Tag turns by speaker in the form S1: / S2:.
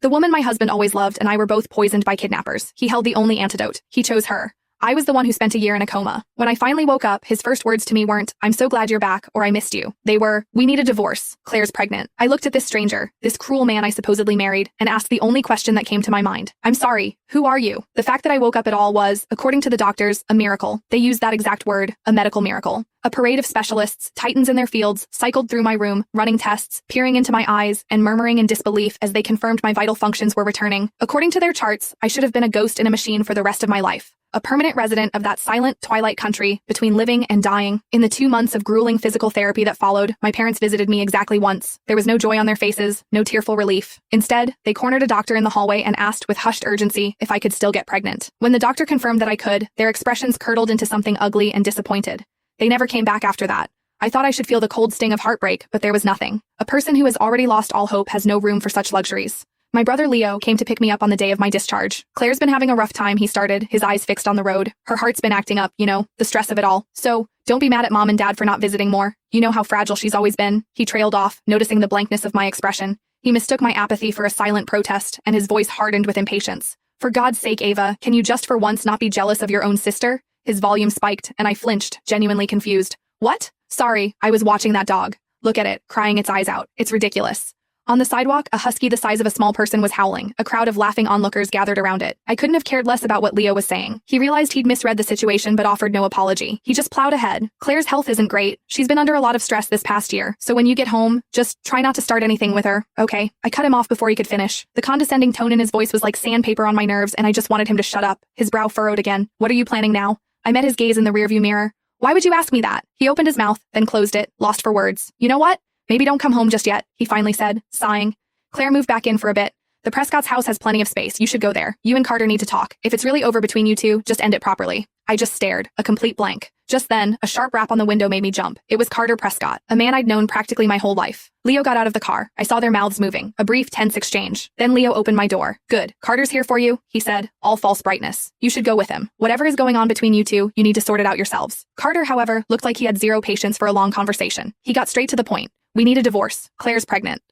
S1: The woman my husband always loved and I were both poisoned by kidnappers. He held the only antidote. He chose her. I was the one who spent a year in a coma. When I finally woke up, his first words to me weren't, "I'm so glad you're back," or "I missed you." They were, "We need a divorce. Claire's pregnant." I looked at this stranger, this cruel man I supposedly married, and asked the only question that came to my mind. "I'm sorry, who are you?" The fact that I woke up at all was, according to the doctors, a miracle. They used that exact word, a medical miracle. A parade of specialists, titans in their fields, cycled through my room, running tests, peering into my eyes, and murmuring in disbelief as they confirmed my vital functions were returning. According to their charts, I should have been a ghost in a machine for the rest of my life. A permanent resident of that silent twilight country between living and dying. In the 2 months of grueling physical therapy that followed, my parents visited me exactly once. There was no joy on their faces, no tearful relief. Instead, they cornered a doctor in the hallway and asked with hushed urgency if I could still get pregnant. When the doctor confirmed that I could, their expressions curdled into something ugly and disappointed. They never came back after that. I thought I should feel the cold sting of heartbreak, but there was nothing. A person who has already lost all hope has no room for such luxuries. My brother Leo came to pick me up on the day of my discharge. "Claire's been having a rough time," he started, his eyes fixed on the road. "Her heart's been acting up, the stress of it all. So, don't be mad at Mom and Dad for not visiting more. You know how fragile she's always been." He trailed off, noticing the blankness of my expression. He mistook my apathy for a silent protest, and his voice hardened with impatience. "For God's sake, Ava, can you just for once not be jealous of your own sister?" His volume spiked, and I flinched, genuinely confused. "What?" "Sorry, I was watching that dog. Look at it, crying its eyes out. It's ridiculous." On the sidewalk, a husky the size of a small person was howling. A crowd of laughing onlookers gathered around it. I couldn't have cared less about what Leo was saying. He realized he'd misread the situation but offered no apology. He just plowed ahead. "Claire's health isn't great. She's been under a lot of stress this past year. So when you get home, just try not to start anything with her, okay?" I cut him off before he could finish. The condescending tone in his voice was like sandpaper on my nerves, and I just wanted him to shut up. His brow furrowed again. "What are you planning now?" I met his gaze in the rearview mirror. "Why would you ask me that?" He opened his mouth, then closed it, lost for words. "You know what? Maybe don't come home just yet," he finally said, sighing. "Claire moved back in for a bit. The Prescott's house has plenty of space. You should go there. You and Carter need to talk. If it's really over between you two, just end it properly." I just stared, a complete blank. Just then, a sharp rap on the window made me jump. It was Carter Prescott, a man I'd known practically my whole life. Leo got out of the car. I saw their mouths moving, a brief, tense exchange. Then Leo opened my door. "Good. Carter's here for you," he said, all false brightness. "You should go with him. Whatever is going on between you two, you need to sort it out yourselves." Carter, however, looked like he had zero patience for a long conversation. He got straight to the point. "We need a divorce. Claire's pregnant."